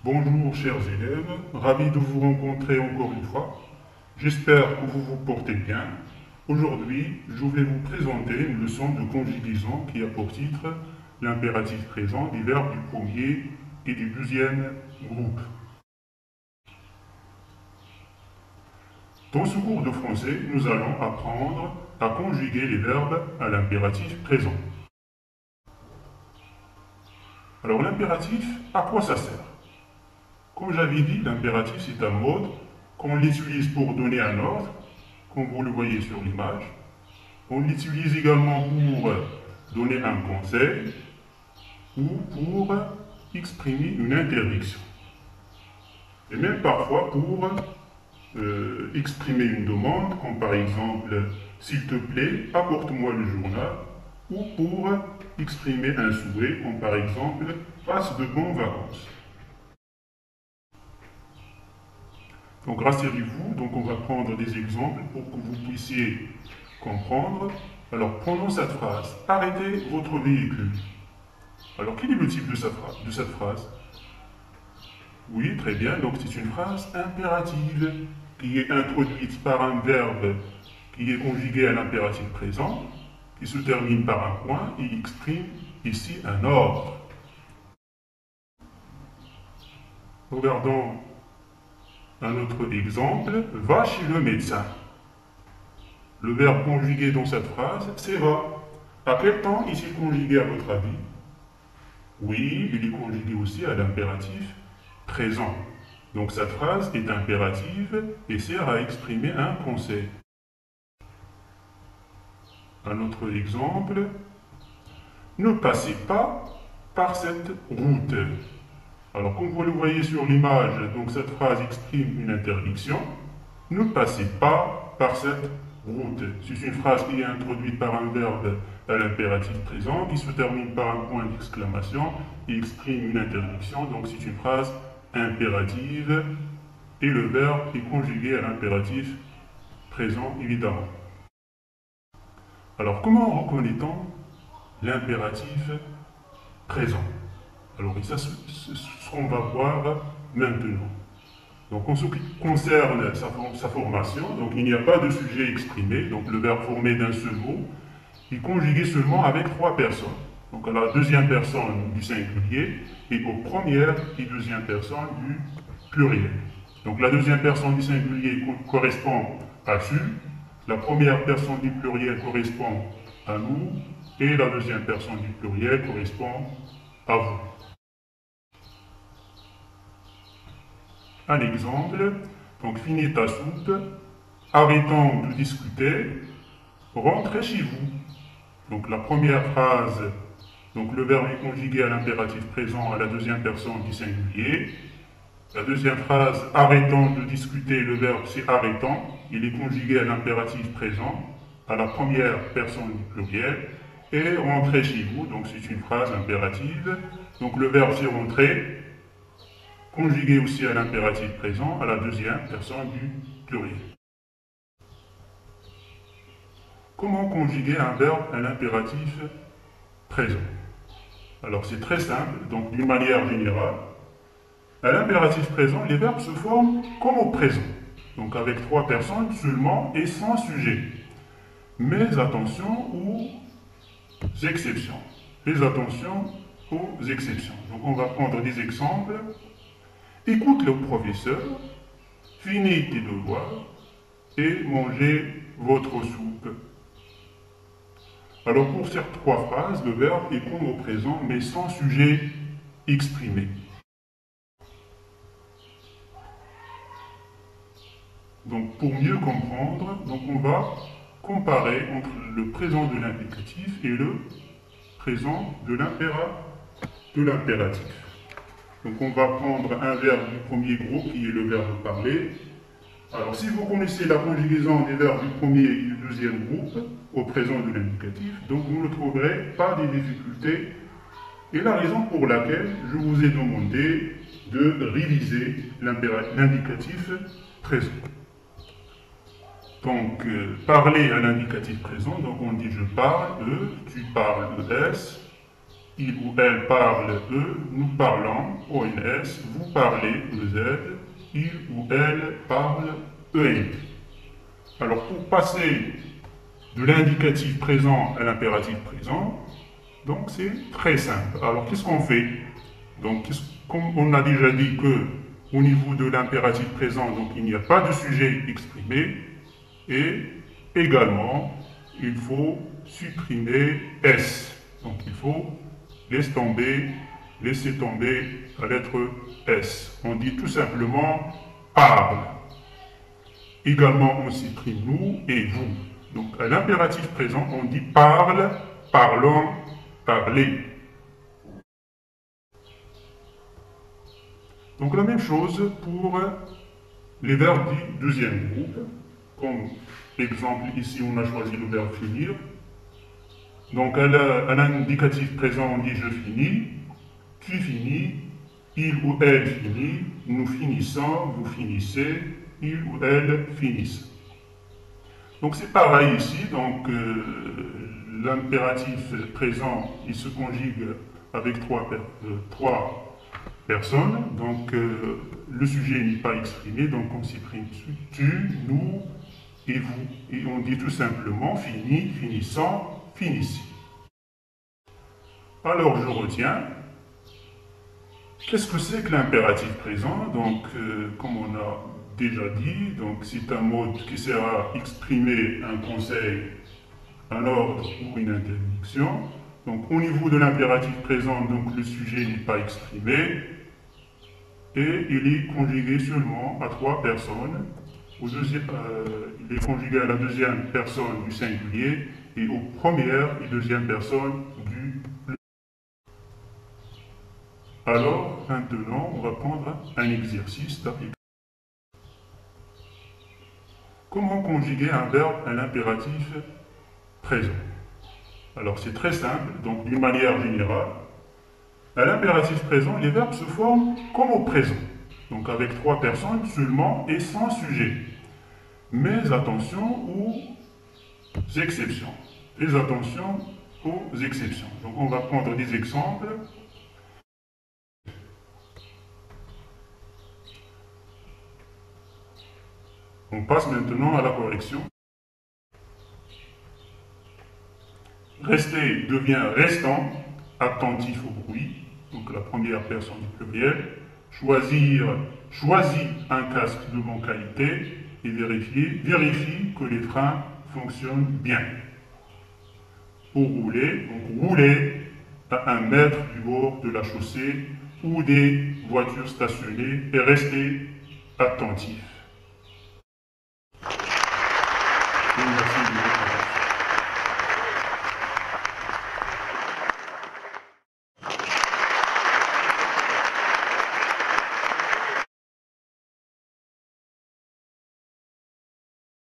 Bonjour chers élèves, ravi de vous rencontrer encore une fois. J'espère que vous vous portez bien. Aujourd'hui, je vais vous présenter une leçon de conjugaison qui a pour titre l'impératif présent des verbes du premier et du deuxième groupe. Dans ce cours de français, nous allons apprendre à conjuguer les verbes à l'impératif présent. Alors l'impératif, à quoi ça sert? Comme j'avais dit, l'impératif c'est un mode qu'on l'utilise pour donner un ordre, comme vous le voyez sur l'image. On l'utilise également pour donner un conseil ou pour exprimer une interdiction. Et même parfois pour exprimer une demande, comme par exemple « s'il te plaît, apporte-moi le journal » ou pour exprimer un souhait, comme par exemple « passe de bonnes vacances ». Donc rassurez-vous, on va prendre des exemples pour que vous puissiez comprendre. Alors prenons cette phrase. Arrêtez votre véhicule. Alors quel est le type de cette phrase? Oui, très bien. Donc c'est une phrase impérative qui est introduite par un verbe qui est conjugué à l'impératif présent, qui se termine par un point et exprime ici un ordre. Regardons un autre exemple. Va chez le médecin. Le verbe conjugué dans cette phrase, c'est va. À quel temps est-il conjugué à votre avis? Oui, il est conjugué aussi à l'impératif présent. Donc cette phrase est impérative et sert à exprimer un conseil. Un autre exemple, ne passez pas par cette route. Alors comme vous le voyez sur l'image, donc cette phrase exprime une interdiction. Ne passez pas par cette route. C'est une phrase qui est introduite par un verbe à l'impératif présent qui se termine par un point d'exclamation et exprime une interdiction. Donc c'est une phrase impérative et le verbe est conjugué à l'impératif présent évidemment. Alors comment reconnaît-on l'impératif présent? Alors ça, c'est ce qu'on va voir maintenant. Donc en ce qui concerne sa formation, donc il n'y a pas de sujet exprimé, donc le verbe formé d'un seul mot est conjugué seulement avec trois personnes. Donc à la deuxième personne du singulier et aux premières et deuxième personnes du pluriel. Donc la deuxième personne du singulier correspond à tu, la première personne du pluriel correspond à nous et la deuxième personne du pluriel correspond à vous. Un exemple, donc finis ta soupe, arrêtons de discuter, rentrez chez vous. Donc la première phrase, donc le verbe est conjugué à l'impératif présent à la deuxième personne du singulier. La deuxième phrase, arrêtons de discuter, le verbe c'est arrêtons, il est conjugué à l'impératif présent à la première personne du pluriel. Et rentrez chez vous, donc c'est une phrase impérative. Donc le verbe c'est rentrer, conjugué aussi à l'impératif présent, à la deuxième personne du pluriel. Comment conjuguer un verbe à l'impératif présent? Alors c'est très simple, donc d'une manière générale, à l'impératif présent, les verbes se forment comme au présent, donc avec trois personnes seulement et sans sujet. Mais attention aux exceptions. Fais attention aux exceptions. Donc on va prendre des exemples. Écoute le professeur, finis tes devoirs et mangez votre soupe. Alors pour ces trois phrases, le verbe est comme au présent mais sans sujet exprimé. Donc pour mieux comprendre, donc on va comparer entre le présent de l'indicatif et le présent de l'impératif. Donc on va prendre un verbe du premier groupe qui est le verbe parler. Alors si vous connaissez la conjugaison des verbes du premier et du deuxième groupe au présent de l'indicatif, donc vous ne trouverez pas de difficultés. Et la raison pour laquelle je vous ai demandé de réviser l'indicatif présent. Donc, parler à l'indicatif présent, donc on dit je parle, tu parles, S, il ou elle parle E, nous parlons ONS, vous parlez EZ, il ou elle parle EN. Alors pour passer de l'indicatif présent à l'impératif présent, donc c'est très simple. Alors qu'est-ce qu'on fait? Donc comme on a déjà dit que au niveau de l'impératif présent, donc il n'y a pas de sujet exprimé, et également il faut supprimer S. Donc il faut laisser tomber la lettre S. On dit tout simplement parle. Également on supprime nous et vous. Donc à l'impératif présent, on dit parle, parlons, parlez. Donc la même chose pour les verbes du deuxième groupe. Comme exemple ici, on a choisi le verbe finir. Donc à l'indicatif présent, on dit je finis, tu finis, il ou elle finit, nous finissons, vous finissez, il ou elle finissent. Donc c'est pareil ici, donc l'impératif présent, il se conjugue avec trois personnes, donc le sujet n'est pas exprimé, donc on supprime tu, nous et vous. Et on dit tout simplement fini, finissant, finissez. Alors je retiens, qu'est-ce que c'est que l'impératif présent? Donc comme on a déjà dit, donc c'est un mode qui sert à exprimer un conseil, un ordre ou une interdiction. Donc au niveau de l'impératif présent, donc le sujet n'est pas exprimé et il est conjugué seulement à trois personnes. Il est conjugué à la deuxième personne du singulier et aux premières et deuxième personnes du pluriel. Alors maintenant, on va prendre un exercice d'application. Comment conjuguer un verbe à l'impératif présent? Alors c'est très simple, donc d'une manière générale, à l'impératif présent, les verbes se forment comme au présent, donc avec trois personnes seulement et sans sujet. Mais attention aux exceptions. Fais attention aux exceptions. Donc on va prendre des exemples. On passe maintenant à la correction. Rester devient restant, attentif au bruit, donc la première personne du pluriel. Choisir, choisis un casque de bonne qualité et vérifie que les freins fonctionnent bien. Pour rouler, donc rouler à 1 mètre du bord de la chaussée ou des voitures stationnées et rester attentif.